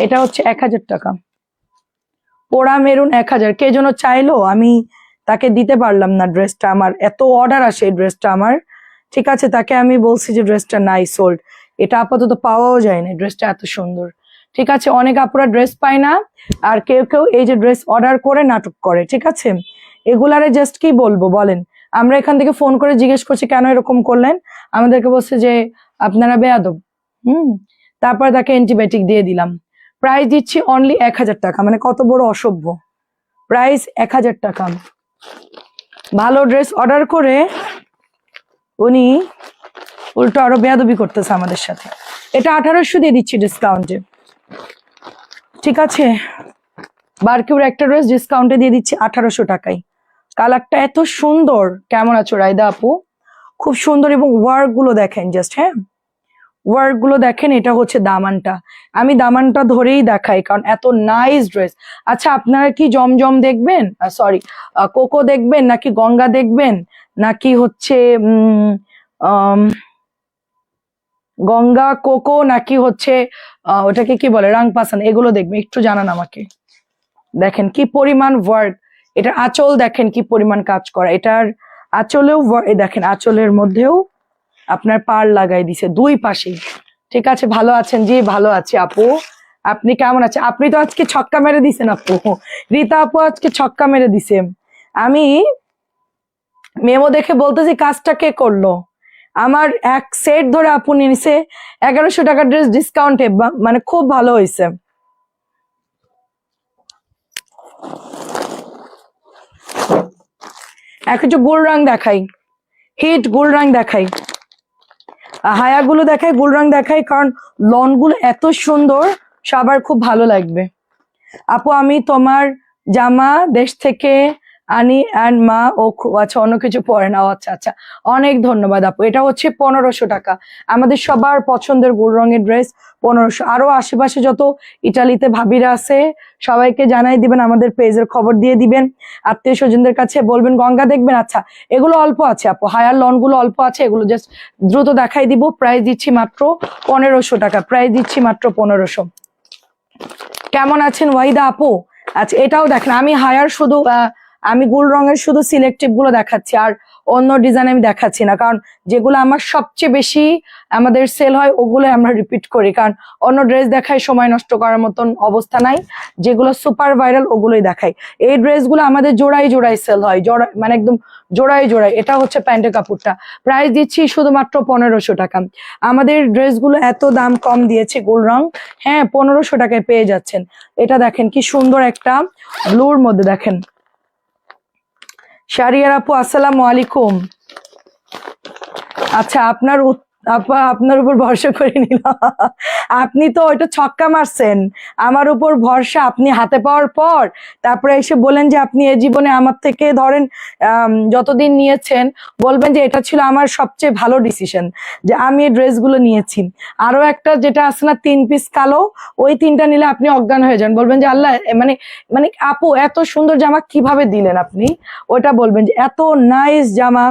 এটা হচ্ছে 1000 টাকা। পোড়া মেরুন 1000। কে যেন চাইলো, আমি তাকে দিতে পারলাম না ড্রেসটা। আমার এত অর্ডার আসে এই ড্রেসটা আমার, ঠিক আছে, তাকে আমি বলছি যে ড্রেসটা নাই, সোল্ড। এটা আপাতত পাওয়াও যায় না, ড্রেসটা এত সুন্দর। ঠিক আছে, অনেক আপুরা ড্রেস পায় না, আর কেউ কেউ এই যে ড্রেস অর্ডার করে নাটক করে, ঠিক আছে। এগুলারে জাস্ট কি বলবো বলেন, আমরা এখান থেকে ফোন করে জিজ্ঞেস করছি কেন এরকম করলেন, আমাদেরকে বলছে যে আপনারা বেয়াদব। তারপরে তাকে অ্যান্টিবায়োটিক দিয়ে দিলাম। প্রাইস দিচ্ছি অনলি 1000 টাকা, মানে কত বড় অসভ্য। প্রাইস 1000 টাকা। ভালো ড্রেস অর্ডার করে উনি উল্টো আরো বেয়াদবি করতেছে আমাদের সাথে। এটা 1800 দিয়ে দিচ্ছি ডিসকাউন্টে, ঠিক আছে। বারকিউর একটা ড্রেস ডিসকাউন্টে দিয়ে দিচ্ছি 1800 টাকায়। কালারটা এত সুন্দর। কেমন আছো রায়দা আপু? খুব সুন্দর, এবং ওয়ার্ক গুলো দেখেন জাস্ট, হ্যাঁ ওয়ার্ক গুলো দেখেন। এটা হচ্ছে দামানটা, আমি দামানটা ধরেই দেখাই কারণ এত নাইস ড্রেস। আচ্ছা, আপনারা কি জমজম দেখবেন, সরি কোকো দেখবেন, নাকি গঙ্গা দেখবেন, নাকি হচ্ছে গঙ্গা কোকো, নাকি হচ্ছে ওটাকে কি বলে রাংপাসান, এগুলো দেখবেন? একটু জানান আমাকে। দেখেন কি পরিমাণ ওয়ার্ক, এটার আঁচল দেখেন কি পরিমাণ কাজ করা, এটার আঁচলেও দেখেন, আঁচলের মধ্যেও আপনার পাড় লাগাই দিছে দুই পাশেই। ঠিক আছে, ভালো আছেন? জি ভালো আছি আপু, আপনি কেমন আছেন? আপনি তো আজকে ছক্কা মেরে দিছেন আপু, রীতা আপু আজকে ছক্কা মেরে দিছে। আমি মেমো দেখে বলতেছি কাজটা কে করলো। আমার এক সেট ধরে আপু নিয়েছে 1100 টাকার ড্রেস ডিসকাউন্টে, মানে খুব ভালো হয়েছে। এখন যে গোল রং দেখাই, হিট গোল রং দেখাই, হায়াগুলো দেখাই, গোল রং দেখাই, কারণ লন গুলো এত সুন্দর, সবার খুব ভালো লাগবে। আপু আমি তোমার জামা দেশ থেকে আনি অ্যান্ড মা ও আচ্ছা অন্য কিছু পরে না, আচ্ছা আচ্ছা, অনেক ধন্যবাদ আপু। এটা হচ্ছে 1500 টাকা, আমাদের সবার পছন্দের গোল রঙের ড্রেস 1500। আরো আশেপাশে যত ইটালিতে ভাবিরা আছে সবাইকে জানাই দিবেন, আমাদের পেজের খবর দিয়ে দিবেন, আত্মীয় স্বজনদের কাছে বলবেন গঙ্গা দেখবেন। আচ্ছা, এগুলো অল্প আছে আপু, হায়ার লন গুলো অল্প আছে, এগুলো জাস্ট দ্রুত দেখাই দিব। প্রাইস দিচ্ছি মাত্র 1500 টাকা, প্রাইস দিচ্ছি মাত্র 1500। কেমন আছেন ওয়াহিদা আপু? আচ্ছা, এটাও দেখেন, আমি হায়ার শুধু আমি গোল রঙের শুধু সিলেক্টিভ গুলো দেখাচ্ছি, আর অন্য ডিজাইন আমি দেখাচ্ছি না, কারণ যেগুলো আমার সবচেয়ে বেশি আমাদের সেল হয় ওগুলো আমরা রিপিট করি, কারণ অন্য ড্রেস দেখাই সময় নষ্ট করার মতন অবস্থা নাই। যেগুলো সুপার ভাইরাল ওগুলোই দেখাই। এই ড্রেসগুলো আমাদের জোড়াই জোড়াই সেল হয়, জোড়া মানে একদম জোড়াই জোড়াই। এটা হচ্ছে প্যান্টের কাপড়টা, প্রাইস দিচ্ছি শুধুমাত্র 1500 টাকা। আমাদের ড্রেসগুলো এত দাম কম দিয়েছে গোল রং, হ্যাঁ 1500 টাকায় পেয়ে যাচ্ছেন। এটা দেখেন কি সুন্দর একটা ব্লুর মধ্যে, দেখেন। শারিয়ার আপু আসসালামু আলাইকুম। আচ্ছা, আপনার উপর ভরসা করে নিলাম। আপনি তো ওইটা ছক্কা মারছেন, আমার উপর ভরসা। আপনি হাতে পাওয়ার পর তারপরে এসে বলেন যে আপনি এ জীবনে আমার থেকে ধরেন যতদিন নিয়েছেন, বলবেন যে এটা ছিল আমার সবচেয়ে ভালো ডিসিশন যে আমি এই ড্রেসগুলো নিয়েছি। আরো একটা যেটা আছে না 3 পিস কালো, ওই 3টা নিলে আপনি অজ্ঞান হয়ে যান, বলবেন যে আল্লাহ, মানে মানে আপু এত সুন্দর জামা কিভাবে দিলেন আপনি। ওটা বলবেন যে এত নাইস জামা,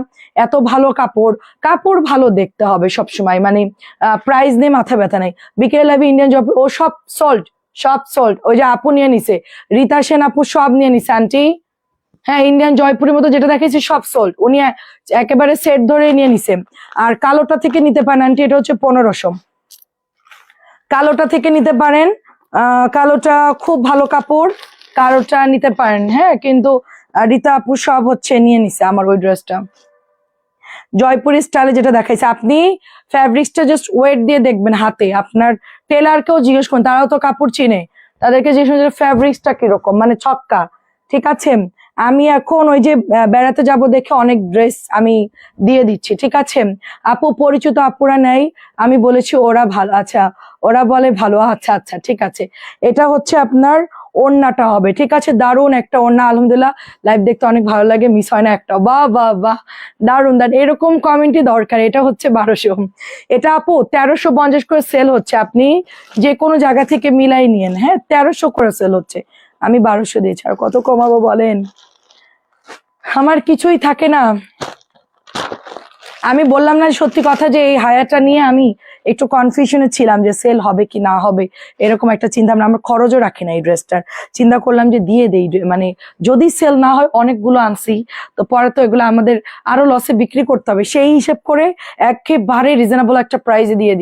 এত ভালো কাপড়, কাপড় ভালো দেখতে হবে সবসময়, মানে প্রাইস নেই মাথা ব্যথা নেই। বিকেল লাভি ইন্ডিয়ান জব ও সব সল্ট, সব সল্ট। ওই যে আপু নিয়ে নিছে, রীতা সেন আপু সব নিয়ে নিছে আন্টি, হ্যাঁ ইন্ডিয়ান জয়পুরের মতো যেটা দেখেছি সব সল্ট, উনি একেবারে সেট ধরে নিয়ে নিছে। আর কালোটা থেকে নিতে পারেন আন্টি, এটা হচ্ছে 1500, কালোটা থেকে নিতে পারেন। কালোটা খুব ভালো কাপড়, কালোটা নিতে পারেন, হ্যাঁ। কিন্তু রীতা আপু সব হচ্ছে নিয়ে নিছে আমার ওই ড্রেসটা, জয়পুরি স্টাইলে যেটা দেখাইছে। আপনি ফ্যাব্রিক্সটা জাস্ট ওয়েট দিয়ে দেখবেন হাতে, আপনার টেলারকেও জিজ্ঞেস করুন, তারাও তো কাপড় চিনে, তাদেরকে জিজ্ঞেস ফ্যাব্রিক্সটা কিরকম, মানে ছক্কা, ঠিক আছে। আমি এখন ওই যে বেড়াতে যাব দেখে অনেক ড্রেস আমি দিয়ে দিচ্ছি, ঠিক আছে। আপু পরিচিত আপুরা নেই, আমি বলেছি ওরা ভালো, আচ্ছা ওরা বলে ভালো, আচ্ছা আচ্ছা ঠিক আছে। এটা হচ্ছে আপনার ওড়নাটা হবে, ঠিক আছে, দারুণ একটা ওড়না, আলহামদুলিল্লাহ লাইভ দেখতে অনেক ভালো লাগে, মিস হয় না একটা। বাহ বাহ বাহ, দারুণ দারুণ, এরকম কমেন্টই দরকার। এটা হচ্ছে 1200, এটা আপু 1350 করে সেল হচ্ছে, আপনি যে কোনো জায়গা থেকে মিলাই নিয়েন, হ্যাঁ 1300 করে সেল হচ্ছে, আমি 1200 দিয়েছি, আর কত কমাবো বলেন, আমার কিছুই থাকে না। আমি বললাম না সত্যি কথা যে এই হায়ারটা নিয়ে আমি একটু কনফিউশনে ছিলাম যে সেল হবে কি না হবে, এরকম একটা চিন্তা ভাবনা। আমরা খরচও রাখি না এই ড্রেসটার, চিন্তা করলাম যে দিয়ে দেই, মানে যদি সেল না হয়, অনেকগুলো আনছি তো পরে তো এগুলো আমাদের আরো লসে বিক্রি করতে হবে, সেই হিসেব করে একেবারে রিজনেবল একটা প্রাইসে দিয়ে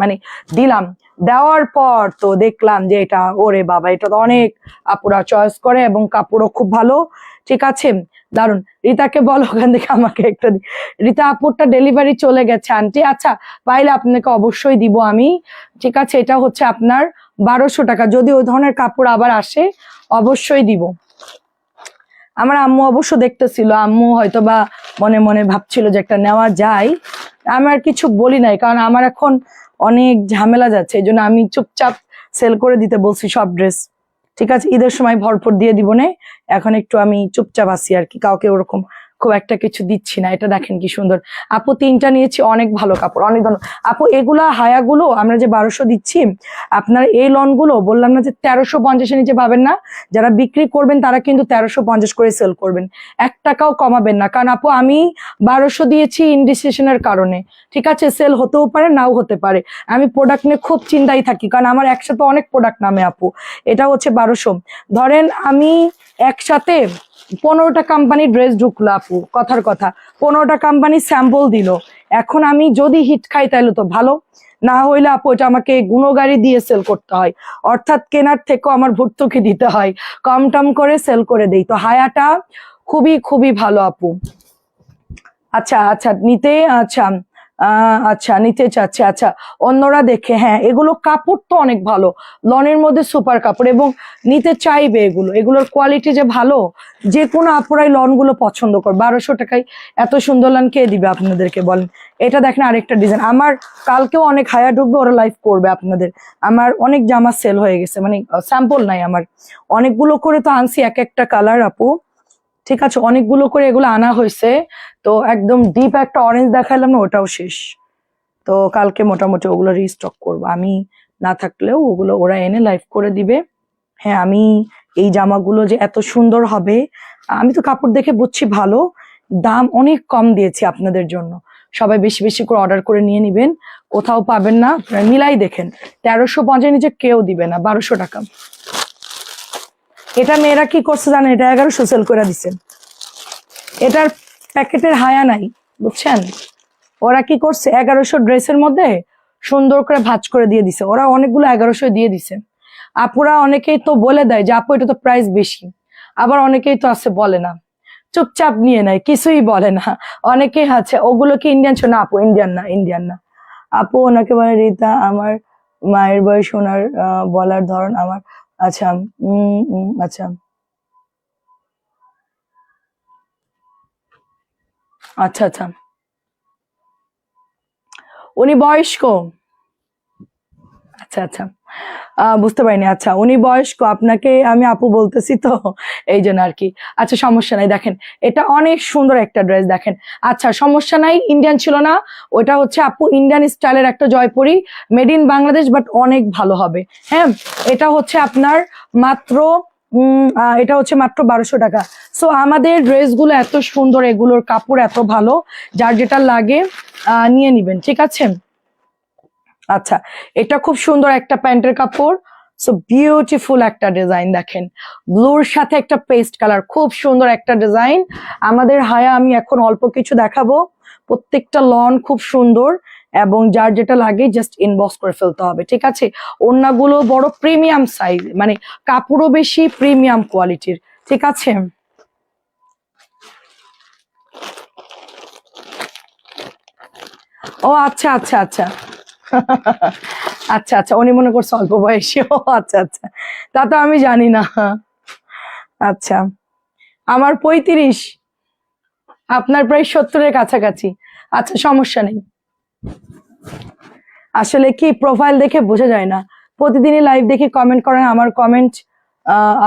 মানে দিলাম। দেওয়ার পর তো দেখলাম যে এটা, ওরে বাবা, এটা তো অনেক আপুরা চয়েস করে এবং কাপড়ও খুব ভালো। ঠিক আছে, দারুন। রিতাকে বলো ওখান থেকে আমাকে একটা রিতা আপুরটা ডেলিভারি চলে গেছে আন্টি। আচ্ছা, পাইলে আপনাকে অবশ্যই দিব আমি। ঠিক আছে, এটা হচ্ছে আপনার 1200 টাকা। যদি ওই ধরনের কাপড় আবার আসে অবশ্যই দিব। আমার আম্মু অবশ্য দেখতেছিল, আম্মু হয়তো বা মনে মনে ভাবছিল যে একটা নেওয়া যায়। আমি আর কিছু বলি নাই, কারণ আমার এখন অনেক ঝামেলা যাচ্ছে, এই জন্য আমি চুপচাপ সেল করে দিতে বলছি সব ড্রেস। ঠিক আছে, ঈদের সময় ভরপুর দিয়ে দিব না, এখন একটু আমি চুপচাপ আছি আর কি, কাউকে ওরকম খুব একটা কিছু দিচ্ছি না। এটা দেখেন কি সুন্দর আপু, 3টা নিয়েছি, অনেক ভালো কাপড়, অনেক ধরনের আপু। এগুলা হায়াগুলো আমরা যে 1200 দিচ্ছি, আপনার এই লন গুলো বললাম না যে 1350-এর নিচে পাবেন না। যারা বিক্রি করবেন তারা কিন্তু 1350 করে সেল করবেন, 1 টাকাও কমাবেন না। কারণ আপু আমি 1200 দিয়েছি ইনডিসিশনের কারণে। ঠিক আছে, সেল হতেও পারে নাও হতে পারে, আমি প্রোডাক্ট নিয়ে খুব চিন্তায় থাকি, কারণ আমার একসাথে অনেক প্রোডাক্ট নামে আপু। এটা হচ্ছে 1200। ধরেন আমি একসাথে 15টা কোম্পানি ড্রেস ঢুকলো আপু, কথার কথা 15টা কোম্পানি স্যাম্পল দিল। এখন আমি যদি হিট খাই তাহলে তো ভালো, না হইলে আপু এটা আমাকে গুণগাড়ি দিয়ে সেল করতে হয়, অর্থাৎ কেনার থেকেও আমার ভর্তুকি দিতে হয়, কম টম করে সেল করে দেই। তো হায়াটা খুবই খুবই ভালো আপু। আচ্ছা আচ্ছা, নিতে, আচ্ছা আচ্ছা নিতে চাচ্ছে। আচ্ছা, অন্যরা দেখে, হ্যাঁ এগুলো কাপড় তো অনেক ভালো, লনের মধ্যে সুপার কাপড়, এবং নিতে চাইবে এগুলোর কোয়ালিটি যে ভালো, যে কোনো আপুরাই লন গুলো পছন্দ কর। 1200 টাকায় এত সুন্দর লন কে দিবে আপনাদেরকে বলেন? এটা দেখেন আরেকটা ডিজাইন, আমার কালকেও অনেক হায়া ঢুকবে, ওরা লাইভ করবে আপনাদের। আমার অনেক জামা সেল হয়ে গেছে, মানে স্যাম্পল নাই আমার, অনেকগুলো করে তো আনছি, এক একটা কালার আপু। ঠিক আছে, অনেকগুলো করে এগুলো আনা হয়েছে। তো একদম ডিপ একটা অরেঞ্জ দেখালাম না, ওটাও শেষ। তো কালকে মোটামুটি ওগুলো রিস্টক করবো, আমি না থাকলেও ওগুলো ওরা এনে লাইভ করে দিবে। হ্যাঁ, আমি এই জামাগুলো যে এত সুন্দর হবে, আমি তো কাপড় দেখে বুঝছি ভালো, দাম অনেক কম দিয়েছি আপনাদের জন্য। সবাই বেশি বেশি করে অর্ডার করে নিয়ে নিবেন, কোথাও পাবেন না, মিলাই দেখেন। 1350 নিচে কেউ দিবে না, 1200 টাকা। এটা মেয়েরা কি করছে জানেন, এটা 1100 সেল করে দিচ্ছেন। এটার প্যাকেটের হায়া নাই, বুঝছেন? ওরা কি করছে, 1100 ড্রেসের মধ্যে সুন্দর করে ভাঁজ করে দিয়ে দিছে, ওরা অনেকগুলো 1100 দিয়ে দিছে। আপুরা অনেকেই তো বলে দেয় যে আপু এটা তো প্রাইস বেশি, আবার অনেকেই তো আছে বলে না, চুপচাপ নিয়ে নেয়, কিছুই বলে না। অনেকেই আছে, ওগুলো কি ইন্ডিয়ান? না আপু, ইন্ডিয়ান না, ইন্ডিয়ান না আপু। ওনাকে বলে রিতা, আমার মায়ের বয়স, ওনার বলার ধরন আমার। আচ্ছা, আচ্ছা আচ্ছা আচ্ছা, উনি বয়স্ক? আচ্ছা আচ্ছা, বুঝতে পারিনি। আচ্ছা, উনি বয়স্ক, আপনাকে আমি আপু বলতেছি তো, এই জন্য আর কি। আচ্ছা, সমস্যা নাই, দেখেন এটা অনেক সুন্দর একটা ড্রেস, দেখেন। আচ্ছা, সমস্যা নাই, ইন্ডিয়ান ছিল না, ওটা হচ্ছে আপু ইন্ডিয়ান স্টাইলের একটা Jaipuri, made in Bangladesh, but অনেক ভালো হবে। হ্যাঁ, এটা হচ্ছে আপনার মাত্র এটা হচ্ছে মাত্র 1200 টাকা। সো আমাদের ড্রেসগুলো এত সুন্দর, এগুলোর কাপড় এত ভালো, যার যেটা লাগে নিয়ে নিবেন, ঠিক আছে? আচ্ছা, এটা খুব সুন্দর একটা প্যান্টের কাপড়, সো বিউটিফুল একটা ডিজাইন, দেখেন ব্লুর সাথে একটা পেস্ট কালার, খুব সুন্দর একটা ডিজাইন। আমাদের হায়া আমি এখন অল্প কিছু দেখাবো, প্রত্যেকটা লন খুব সুন্দর, এবং যার যেটা লাগে জাস্ট ইনবক্স করে ফেলতে হবে, ঠিক আছে? ওড়নাগুলো বড় প্রিমিয়াম সাইজ, মানে কাপড়ও বেশি প্রিমিয়াম কোয়ালিটির, ঠিক আছে? ও আচ্ছা আচ্ছা আচ্ছা, আচ্ছা আচ্ছা, উনি মনে করছে অল্প বয়সী, ও আচ্ছা আচ্ছা, তা তো আমি জানি না। আচ্ছা, আমার 35, আপনার প্রায় 70-এর কাছাকাছি। আচ্ছা, সমস্যা নেই। আসলে কি প্রোফাইল দেখে বোঝা যায় না, প্রতিদিনই লাইভ দেখি, কমেন্ট করেন, আমার কমেন্ট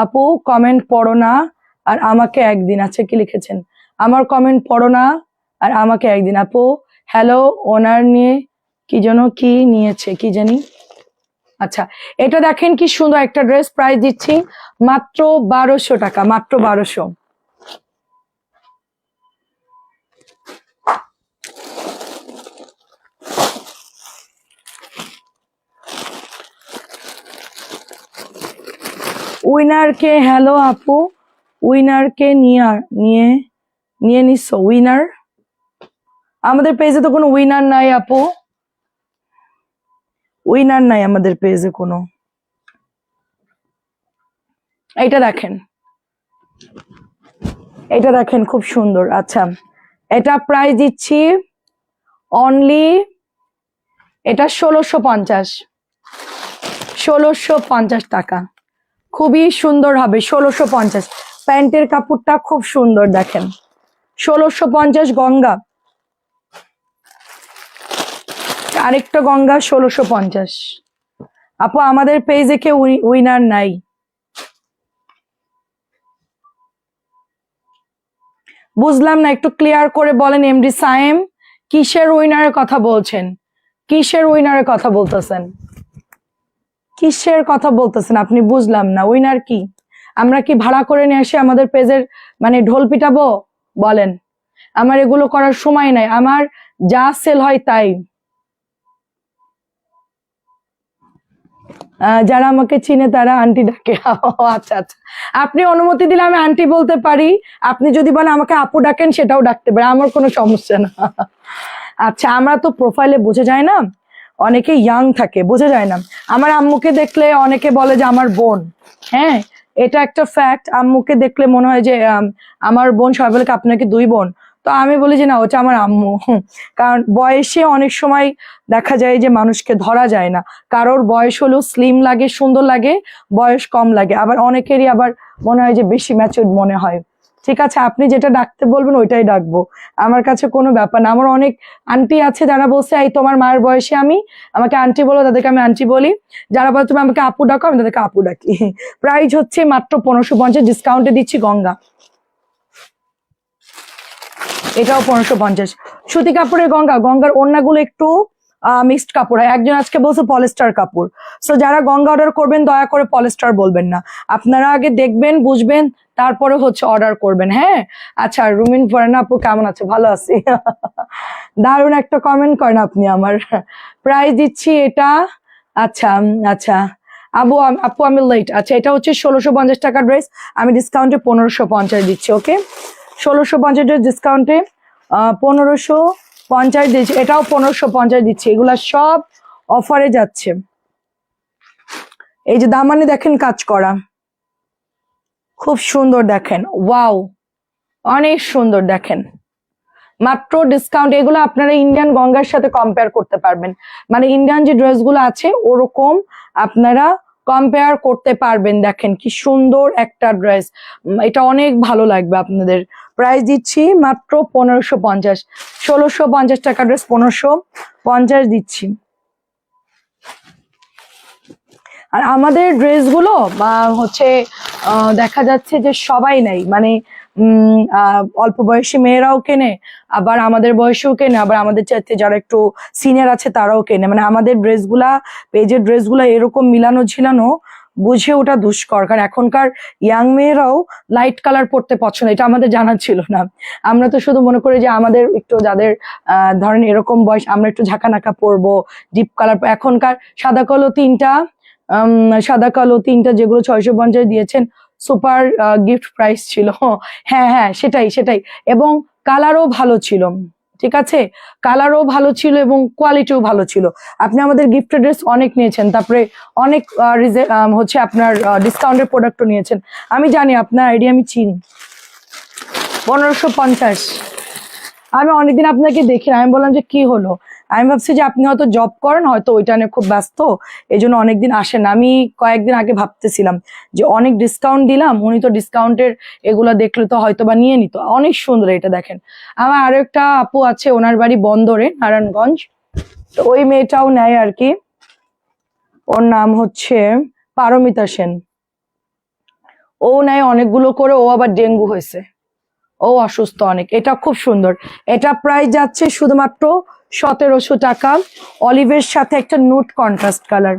আপু কমেন্ট পড়ো না আর আমাকে একদিন, আচ্ছা কি লিখেছেন, আমার কমেন্ট পড়ো না আর আমাকে একদিন। আপু হ্যালো, ওনার নিয়ে কি যেন কি নিয়েছে কি জানি। আচ্ছা, এটা দেখেন কি সুন্দর একটা ড্রেস, প্রাইস দিচ্ছি মাত্র 1200 টাকা, মাত্র 1200। উইনারকে হ্যালো আপু, উইনারকে নিয়ে নিয়ে নিচ্ছ উইনার? আমাদের পেজে তো কোনো উইনার নাই আপু, উইনার নাই আমাদের পেজে কোনো। এইটা দেখেন, এটা দেখেন খুব সুন্দর। আচ্ছা, এটা প্রাইস দিচ্ছি অনলি, এটা 1650, 1650 টাকা। খুবই সুন্দর হবে, 1650। প্যান্টের কাপড়টা খুব সুন্দর দেখেন, 1650 গঙ্গা, আরেকটা গঙ্গা 1650। আপু আমাদের পেজে কেউ উইনার নাই। বুঝলাম না, একটু ক্লিয়ার করে বলেন এমডি সায়েম, কিসের উইনারের কথা বলছেন? কিসের উইনারের কথা বলতেছেন? কিসের কথা বলতেছেন আপনি? বুঝলাম না, উইনার কি? আমরা কি ভাড়া করে নিয়ে এসে আমাদের পেজের মানে ঢোল পিটাবো? বলেন, আমার এগুলো করার সময় নাই, আমার যা সেল হয় তাই। যারা আমাকে চিনে তারা আন্টি ডাকে। আচ্ছা আচ্ছা, আপনি অনুমতি দিলে আমি আন্টি বলতে পারি, আপনি যদি বলেন আমাকে আপু ডাকেন সেটাও ডাকতে পারে, আমার কোনো সমস্যা না। আচ্ছা, আমরা তো প্রোফাইলে বোঝা যায় না, অনেকে ইয়াং থাকে, বোঝা যায় না। আমার আম্মুকে দেখলে অনেকে বলে যে আমার বোন, হ্যাঁ এটা একটা ফ্যাক্ট। আম্মুকে দেখলে মনে হয় যে আমার বোন, সবাই বলে আপনাকে দুই বোন, তো আমি বলি যে না ওটা আমার আম্মু। কারণ বয়সে অনেক সময় দেখা যায় যে মানুষকে ধরা যায় না, কারোর বয়স হলো স্লিম লাগে, সুন্দর লাগে, বয়স কম লাগে, আবার অনেকেরই আবার মনে হয় যে বেশি ম্যাচিউরড মনে হয়। ঠিক আছে, আপনি যেটা ডাকতে বলবেন ওইটাই ডাকবো, আমার কাছে কোনো ব্যাপার না। আমার অনেক আন্টি আছে যারা বলছে এই তোমার মায়ের বয়সে আমি, আমাকে আন্টি বলো, তাদেরকে আমি আন্টি বলি। যারা বলে তুমি আমাকে আপু ডাকো, আমি তাদেরকে আপু ডাকি। প্রাইস হচ্ছে মাত্র 1550, ডিসকাউন্টে দিচ্ছি গঙ্গা, এটাও 1550। সুতি কাপড়ের গঙ্গা, গঙ্গার ওড়নাগুলো একটু মিক্সড কাপড় হয়। একজন আজকে বলছে পলিস্টার কাপড়, সো যারা গঙ্গা অর্ডার করবেন দয়া করে পলিস্টার বলবেন না, আপনারা আগে দেখবেন বুঝবেন তারপরে হচ্ছে অর্ডার করবেন। হ্যাঁ আচ্ছা, রুমিন ফরানা আপু কেমন আছে? ভালো আছি। দারুণ একটা কমেন্ট করেন আপনি আমার। প্রাইস দিচ্ছি এটা, আচ্ছা আচ্ছা আপু আমি লেট। আচ্ছা, এটা হচ্ছে 1650 টাকা ড্রেস, আমি ডিসকাউন্টে 1550 দিচ্ছি। ওকে, 1650 ডিসকাউন্টে 1550 দিচ্ছি, এটাও 1550 দিচ্ছি, এগুলা সব অফারে যাচ্ছে। এই যে দামানে দেখেন কাজ করা, খুব সুন্দর দেখেন, ওয়াও অনেক সুন্দর দেখেন, মাত্র ডিসকাউন্ট। এগুলো আপনারা ইন্ডিয়ান গঙ্গার সাথে কম্পেয়ার করতে পারবেন, মানে ইন্ডিয়ান যে ড্রেসগুলো আছে ওরকম আপনারা কম্পেয়ার করতে পারবেন। দেখেন কি সুন্দর একটা ড্রেস, এটা অনেক ভালো লাগবে আপনাদের। প্রাইস দিচ্ছি মাত্র 1550, 1650 টাকা ড্রেস 1550 দিচ্ছি। আর আমাদের ড্রেসগুলো হচ্ছে দেখা যাচ্ছে যে সবাই নাই, মানে অল্প বয়সী মেয়েরাও কেনে, আবার আমাদের বয়সেও কেনে, আবার আমাদের চাইতে যারা একটু সিনিয়র আছে তারাও কেনে। মানে আমাদের ড্রেসগুলা, পেজের ড্রেসগুলা এরকম মিলানো ঝিলানো বুঝে ওটা দুষ্কর, কারণ এখনকার ইয়াং মেয়েরাও লাইট কালার পরতে পছন্দ, এটা আমাদের জানা ছিল না। আমরা তো শুধু মনে করি যে আমাদের একটু যাদের ধরেন এরকম বয়স আমরা একটু ঝাঁকানাকা পরবো, ডিপ কালার। এখনকার সাদা কালো তিনটা, সাদা কালো তিনটা যেগুলো 650 দিয়েছেন, সুপার গিফট প্রাইস ছিল। হ্যাঁ হ্যাঁ সেটাই সেটাই, এবং কালারও ভালো ছিল, ঠিক আছে, কালারও ভালো ছিল এবং কোয়ালিটিও ভালো ছিল। আপনি আমাদের গিফটেড ড্রেস অনেক নিয়েছেন, তারপরে অনেক হচ্ছে আপনার ডিসকাউন্টের প্রোডাক্টও নিয়েছেন। আমি জানি আপনার আইডিয়া, আমি চিনি। 1550, আমি অনেকদিন আপনাকে দেখি না, আমি বললাম যে কি হলো, আমি ভাবছি যে আপনি হয়তো জব করেন, হয়তো ওইটা নিয়ে খুব ব্যস্ত, এই জন্য অনেকদিন আসেন। আমি কয়েকদিন আগে ভাবতেছিলাম যে অনেক ডিসকাউন্ট দিলাম, উনি তো ডিসকাউন্টের এগুলা দেখলে তো হয়তো বা নিয়ে নিত। অনেক সুন্দর, এটা দেখেন। আমার আরো একটা আপু আছে, ওনার বাড়ি বন্দরে, নারায়ণগঞ্জ, তো ওই মেয়েটাও নেয় আর কি, ওর নাম হচ্ছে পারমিতা সেন। ও নেয় অনেকগুলো করে, ও আবার ডেঙ্গু হয়েছে, ও অসুস্থ অনেক। এটা খুব সুন্দর, এটা প্রাইস যাচ্ছে শুধুমাত্র 1700 টাকা, অলিভের সাথে একটা নুট কন্ট্রাস্ট কালার।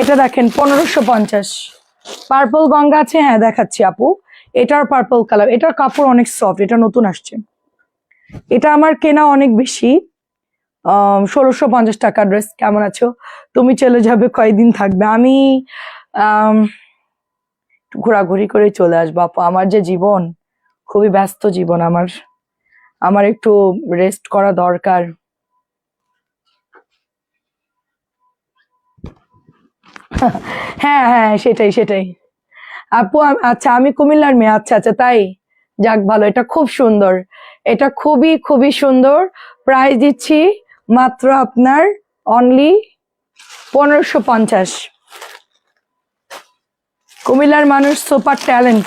এটা দেখেন 1550। পার্পল গঙ্গা আছে, হ্যাঁ দেখাচ্ছি আপু, এটার পার্পল কালার, এটার কাপড় অনেক সফট, এটা নতুন আসছে, এটা আমার কেনা অনেক বেশি, 1650 ড্রেস। কেমন আছো? তুমি চলে যাবে, কয়দিন থাকবে? আমি একটু ঘোরাঘুরি করে চলে আসবো আপু। আমার যে জীবন, খুবই ব্যস্ত জীবন আমার। আমার একটু রেস্ট করা দরকার। হ্যাঁ হ্যাঁ, সেটাই সেটাই। আপু আচ্ছা, আমি কুমিল্লার মেয়ে। আচ্ছা আচ্ছা, তাই? যাক ভালো, এটা খুব সুন্দর। এটা খুবই খুবই সুন্দর। প্রাইস দিচ্ছি মাত্র আপনার অনলি 1550। কুমিল্লার মানুষ সুপার ট্যালেন্ট,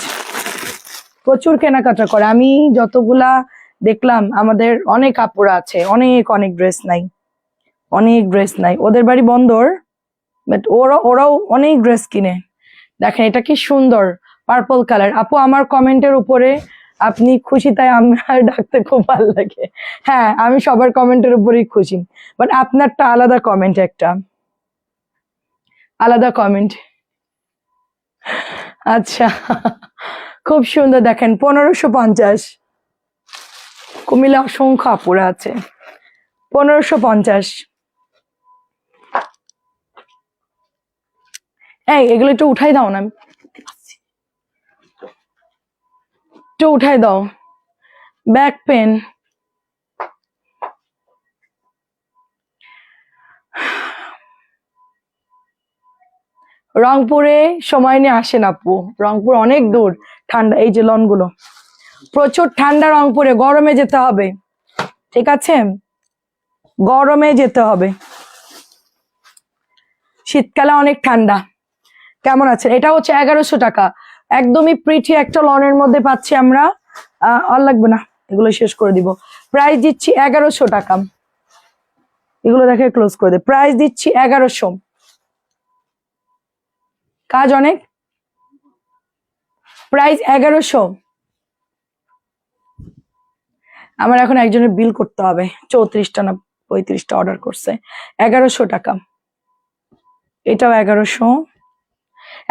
প্রচুর কেনাকাটা করে। আমি যতগুলা দেখলাম, আমাদের অনেক আপুরা আছে, অনেক অনেক ড্রেস নাই, অনেক ড্রেস নাই। ওদের বাড়ি বন্দর, বাট ওরাও অনেক ড্রেস কিনে। দেখেন এটা কি সুন্দর, পার্পল কালার। আপু আমার কমেন্টের উপরে আপনি খুশি, তাই আমার ডাকতে খুব ভালো লাগে। হ্যাঁ, আমি সবার কমেন্টের উপরেই খুশি, বাট আপনারটা আলাদা কমেন্ট, একটা আলাদা কমেন্ট। আচ্ছা, খুব সুন্দর। দেখেন 1550। কুমিল্লা অসংখ্য আপুরা আছে। 1550। এই এগুলো একটু উঠাই দাও না, একটু উঠাই দাও। Back pain. রংপুরে সময় নিয়ে আসেন আপু, রংপুর অনেক দূর, ঠান্ডা। এই যে লনগুলো, প্রচুর ঠান্ডা রংপুরে, গরমে যেতে হবে, ঠিক আছে? গরমে যেতে হবে, শীতকালে অনেক ঠান্ডা। কেমন আছেন? এটা হচ্ছে 1100 টাকা। একদমই প্রিটি একটা লনের মধ্যে পাচ্ছি আমরা। আর লাগবে না, এগুলো শেষ করে দিব। প্রাইস দিচ্ছি 1100 টাকা। এগুলো দেখে ক্লোজ করে দে। প্রাইস দিচ্ছি 1100। কাজ অনেক। প্রাইস 1100। আমার এখন একজনের বিল করতে হবে, 34টা না 35টা অর্ডার করছে। 1100 টাকা। এটাও 1100।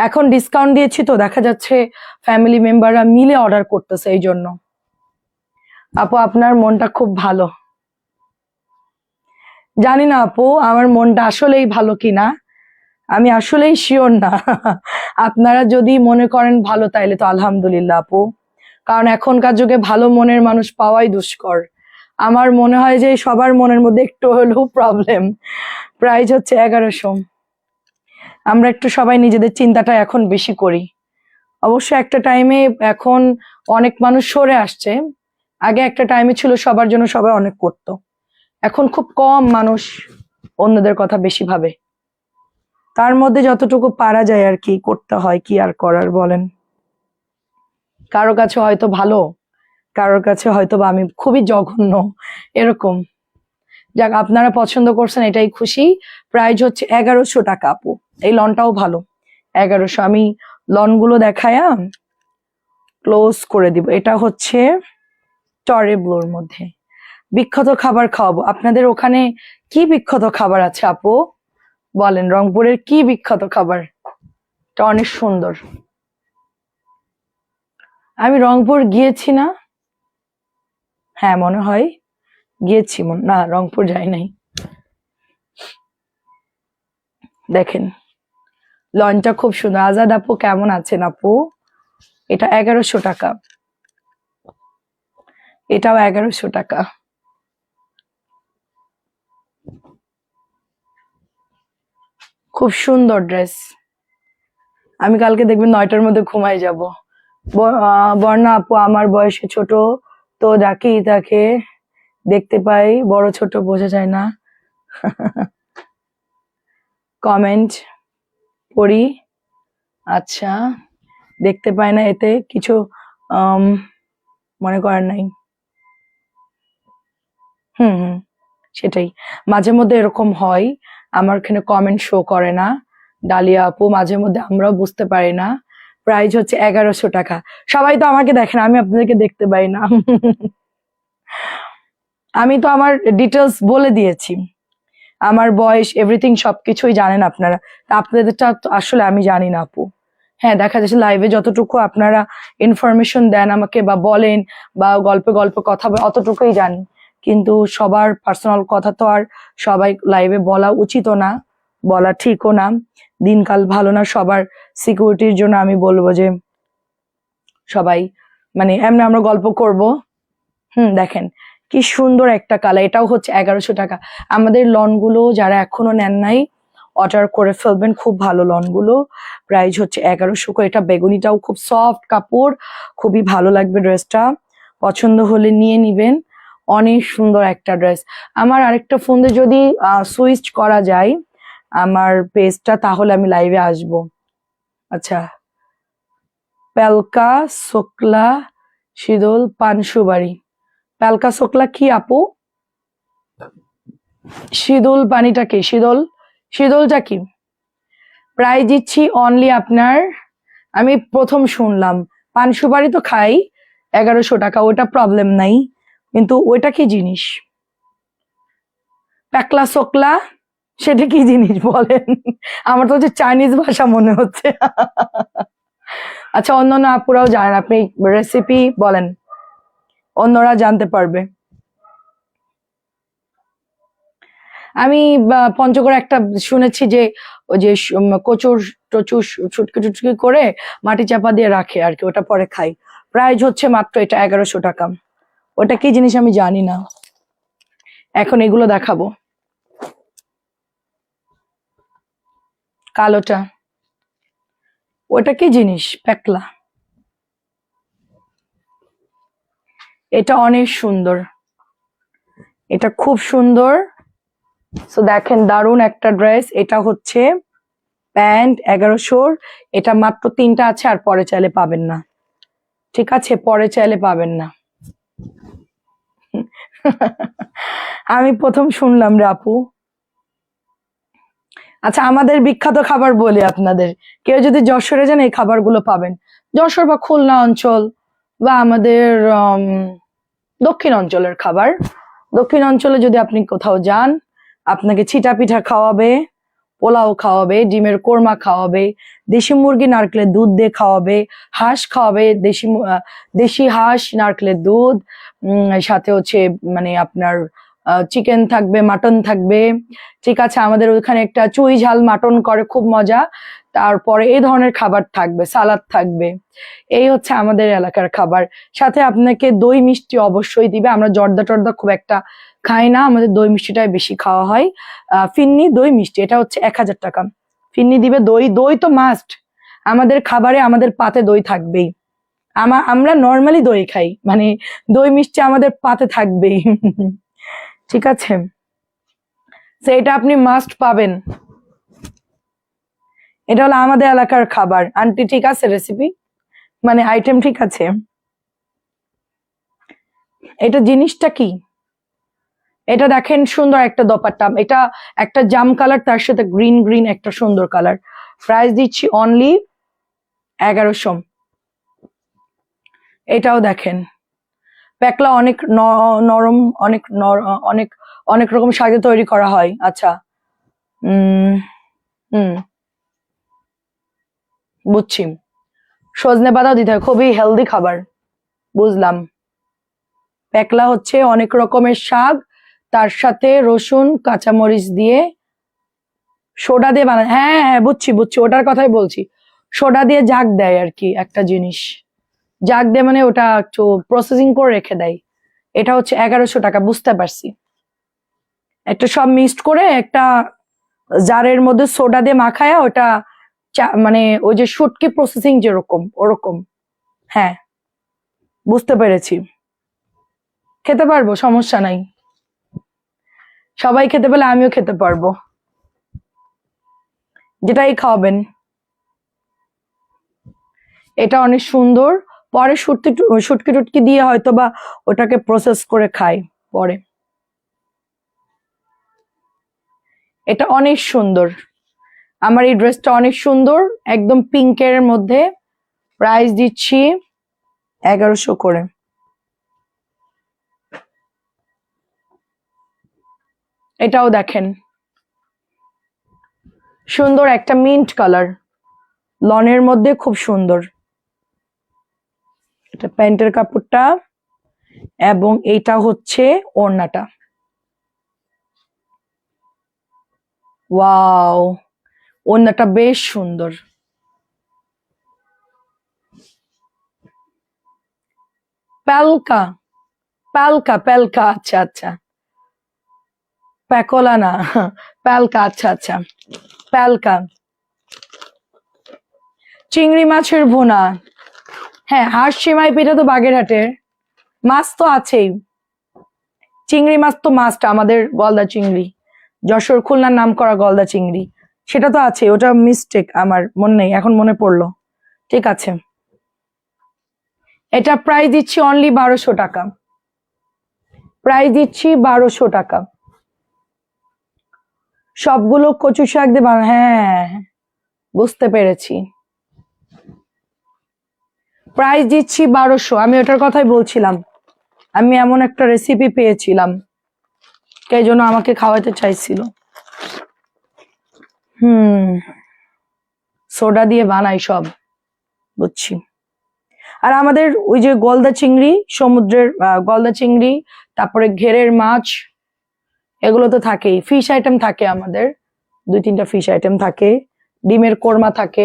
এখন ডিসকাউন্ট দিয়েছি তো, দেখা যাচ্ছে ফ্যামিলি মেম্বাররা মিলে অর্ডার করতেছে, এই জন্য। আপু আপনার মনটা খুব ভালো। জানি না আপু, আমার মনটা আসলেই ভালো কিনা, আমি আসলেই শিওর না। আপনারা যদি মনে করেন ভালো, তাইলে তো আলহামদুলিল্লাহ আপু, কারণ এখনকার যুগে ভালো মনের মানুষ পাওয়াই দুষ্কর। আমার মনে হয় যে সবার মনের মধ্যে একটু হলেও প্রবলেম। প্রাইস হচ্ছে 1100। আমরা একটু সবাই নিজেদের চিন্তাটা এখন বেশি করি। অবশ্য একটা টাইমে, এখন অনেক মানুষ সরে আসছে। আগে একটা টাইমে ছিল সবার জন্য সবাই অনেক করতো, এখন খুব কম মানুষ অন্যদের কথা বেশি ভাবে। তার মধ্যে যতটুকু পারা যায় আর কি করতে হয়, কি আর করার বলেন। কারো কাছে হয়তো ভালো, কারোর কাছে হয়তো বা আমি খুবই জঘন্য, এরকম। যাক, আপনারা পছন্দ করছেন, এটাই খুশি। প্রাইস হচ্ছে 1100 টাকা আপু। এই লনটাও ভালো, 1100। আমি লনগুলো দেখায়া ক্লোজ করে দিব। এটা হচ্ছে টরে ব্লুর মধ্যে। বিখ্যাত খাবার খাওয়াবো আপনাদের। ওখানে কি বিখ্যাত খাবার আছে আপু বলেন? রংপুরের কি বিখ্যাত খাবার? এটা অনেক সুন্দর। আমি রংপুর গিয়েছি না? হ্যাঁ মনে হয় গিয়েছি, না রংপুর যাই নাই। দেখেন লঞ্চটা খুব সুন্দর। আজাদ আপু কেমন আছেন আপু? এটা 1100 টাকা। এটাও 1100 টাকা। খুব সুন্দর ড্রেস। আমি কালকে দেখবেন 9টার মধ্যে ঘুমাই যাব। বর্ণা আপু আমার বয়সে ছোট, তো যাকেই তাকে দেখতে পাই বড় ছোট বোঝা যায় না। কমেন্ট পড়ি। আচ্ছা, দেখতে পাই না, এতে কিছু মনে করেন নাই। হুম হুম, সেটাই। মাঝে মধ্যে এরকম হয়, আমার এখানে কমেন্ট শো করে না। ডালিয়া আপু, মাঝে মধ্যে আমরাও বুঝতে পারি না। প্রাইস হচ্ছে 1100 টাকা। সবাই তো আমাকে দেখেন, আমি আপনাদেরকে দেখতে পাই না। আমি তো আমার ডিটেলস বলে দিয়েছি, আমার বয়স এভরিথিং সবকিছুই জানেন আপনারা। তা আপনাদেরটা তো আসলে আমি জানি না আপু। হ্যাঁ, দেখা যাচ্ছে লাইভে যতটুকু আপনারা ইনফরমেশন দেন আমাকে বা বলেন বা গল্পে গল্পে কথা বলেন, অতটুকুই জানি। কিন্তু সবার পার্সোনাল কথা তো আর সবাই লাইভে বলা উচিতও না, বলা ঠিকও না। দিনকাল ভালো না, সবার সিকিউরিটির জন্য আমি বলবো যে সবাই মানে এমনি আমরা গল্প করব। দেখেন কি সুন্দর একটা কালার, এটাও হচ্ছে 1100 টাকা। আমাদের লনগুলো যারা এখনো নেন নাই অর্ডার করে ফেলবেন, খুব ভালো লনগুলো। প্রাইস হচ্ছে 1100 করে। এটা বেগুনিটাও খুব সফট কাপড়, খুবই ভালো লাগবে ড্রেসটা। পছন্দ হলে নিয়ে নিবেন, অনেক সুন্দর একটা ড্রেস। আমার আরেকটা ফোন দিয়ে যদি সুইচ করা যায় আমার পেজটা, তাহলে আমি লাইভে আসবো। আচ্ছা, পেলকা শোকলা শীতল পানসুবাড়ি। পেলকা শোকলা কি আপু? শীতল পানিটা কি? শীতলটা কি? প্রাইস দিচ্ছি অনলি আপনার, আমি প্রথম শুনলাম। পানসুপারি তো খাই 1100 টাকা, ওটা প্রবলেম নাই, কিন্তু ওইটা কি জিনিস? প্যাকলা শোকলা সেটা কি জিনিস বলেন? আমার তো হচ্ছে চাইনিজ ভাষা মনে হচ্ছে। আচ্ছা, অন্য আপুরাও জানেন, আপনি রেসিপি বলেন, অন্যরা জানতে পারবে। আমি পঞ্চগড়ে একটা শুনেছি যে ওই যে কচুর টচুর ছুটকি টুটকি করে মাটি চাপা দিয়ে রাখে আর কি, ওটা পরে খাই। প্রাইস হচ্ছে মাত্র এটা 1100 টাকা। ওটা কি জিনিস আমি জানি না, এখন এগুলো দেখাবো। কালোটা ওটা কি জিনিস? প্যাকলা। এটা অনেক সুন্দর, এটা খুব সুন্দর। সো দেখেন, দারুণ একটা ড্রেস। এটা হচ্ছে প্যান্ট 1100। এটা মাত্র 3টা আছে, আর পরে চাইলে পাবেন না, ঠিক আছে? পরে চাইলে পাবেন না। আমি প্রথম শুনলাম রে আপু। আচ্ছা, আমাদের বিখ্যাত খাবার বলি আপনাদের, কেউ যদি যশোরে যান এই খাবারগুলো পাবেন। যশোর বা খুলনা অঞ্চল বা আমাদের দক্ষিণ অঞ্চলের খাবার। দক্ষিণ অঞ্চলে যদি আপনি কোথাও যান, আপনাকে ছিটা পিঠা খাওয়াবে, পোলাও খাওয়াবে, ডিমের কোরমা খাওয়াবে, দেশি মুরগি নারকেলের দুধ দিয়ে খাওয়াবে, হাঁস খাওয়াবে, দেশি হাঁস নারকেলের দুধ, সাথে হচ্ছে মানে আপনার চিকেন থাকবে, মাটন থাকবে, ঠিক আছে? আমাদের ওইখানে একটা চুই ঝাল মাটন করে, খুব মজা। তারপরে এই ধরনের খাবার থাকবে, সালাদ থাকবে। এই হচ্ছে আমাদের এলাকার খাবার। সাথে আপনাকে দই মিষ্টি অবশ্যই দিবে। আমরা জর্দা টর্দা খুব একটা খাই না, আমাদের দই মিষ্টিটাই বেশি খাওয়া হয়। ফিন্নি দই মিষ্টি এটা হচ্ছে 1000 টাকা। ফিন্নি দিবে, দই, দই তো মাস্ট আমাদের খাবারে, আমাদের পাতে দই থাকবেই। আমরা নর্মালি দই খাই, মানে দই মিষ্টি আমাদের পাতে থাকবেই। ঠিক আছে, সেটা আপনি মাস্ট পাবেন। এটা হলো আমাদের এলাকার খাবার। আন্টি ঠিক আছে? রেসিপি মানে আইটেম ঠিক আছে? এটা জিনিসটা কি? এটা দেখেন সুন্দর একটা দোপাট্টা, এটা একটা জাম কালার, তার সাথে গ্রিন গ্রিন একটা সুন্দর কালার। প্রাইস দিচ্ছি অনলি 1100। এটাও দেখেন, প্যাকলা অনেক নরম, অনেক অনেক অনেক রকম সাজে তৈরি করা হয়। আচ্ছা, হুম, বুঝছি। সজনে পাতাও দিতে হয়, খুবই হেলদি খাবার, বুঝলাম। প্যাকলা হচ্ছে অনেক রকমের শাক, তার সাথে রসুন কাঁচামরিচ দিয়ে সোডা দিয়ে বানায়। হ্যাঁ হ্যাঁ, বুঝছি বুঝছি, ওটার কথাই বলছি। সোডা দিয়ে জাগ দেয় আর কি একটা জিনিস, জাগ দিয়ে মানে ওটা একটু প্রসেসিং করে রেখে দেয়। এটা হচ্ছে 1100 টাকা, বুঝতে পারছি। একটা সব মিক্সড করে একটা জারের মধ্যে সোডা দিয়ে মাখায়া ওটা মানে ওই যে শুটকি প্রসেসিং যেরকম ওরকম। হ্যাঁ, বুঝতে পেরেছি। খেতে পারবো, সমস্যা নাই। সবাই খেতে পেলে আমিও খেতে পারবো, যেটাই খাওয়াবেন। এটা অনেক সুন্দর। পরে শুটকি টুটকি দিয়ে হয়তো বা ওটাকে প্রসেস করে খাই পরে। এটা অনেক সুন্দর, আমার এই ড্রেসটা অনেক সুন্দর, একদম পিঙ্কের মধ্যে। প্রাইস দিচ্ছি 1100 করে। এটাও দেখেন, সুন্দর একটা মিন্ট কালার, লনের মধ্যে খুব সুন্দর। এটা প্যান্টের কাপড়টা, এবং এইটা হচ্ছে ওড়নাটা। ওয়াও, ওড়নাটা বেশ সুন্দর। প্যালকা, প্যালকা, প্যালকা, আচ্ছা আচ্ছা, প্যাকোলা না, প্যালকা, আচ্ছা আচ্ছা, প্যালকা। চিংড়ি মাছের ভুনা, হ্যাঁ, হাঁস সেমাই পিঠা তো বাগেরহাটের, মাছ তো আছেই, চিংড়ি মাছ তো মাস্ট আমাদের, গলদা চিংড়ি, যশোর খুলনার নাম করা গলদা চিংড়ি, সেটা তো আছে, ওটা মিস্টেক, আমার মনে নেই, এখন মনে পড়লো। ঠিক আছে, এটা প্রাইস দিচ্ছি অনলি 1200 টাকা, প্রাইস দিচ্ছি 1200 টাকা। সবগুলো কচু শাক দিয়ে হ্যাঁ, বুঝতে পেরেছি। প্রাইস দিচ্ছি 1200, আমি ওটার কথাই বলছিলাম, আমি এমন একটা রেসিপি পেয়েছিলাম, কে জন্য আমাকে খাওয়াতে চাইছিল। সোডা দিয়ে বানাই সব, বুঝছি। আর আমাদের ওই যে গলদা চিংড়ি, সমুদ্রের গলদা চিংড়ি, তারপরে ঘেরের মাছ, এগুলো তো থাকেই, ফিশ আইটেম থাকে আমাদের, 2-3টা ফিশ আইটেম থাকে, ডিমের কোরমা থাকে,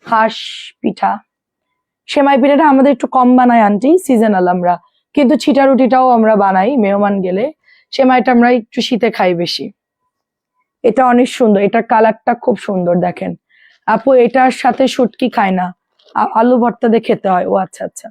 হাঁস পিঠা, সেমাই পিঠাটা আমাদের একটু কম বানাই আন্টি, সিজনাল আমরা, কিন্তু ছিটা রুটিটাও আমরা বানাই মেহমান গেলে, সেমাইটা আমরা একটু শীতে খাই বেশি। এটা অনেক সুন্দর, এটা কালারটা খুব সুন্দর দেখেন। আপু এটার সাথে শুটকি খায় না, আলু ভর্তা দিয়ে খেতে হয়। ও আচ্ছা আচ্ছা,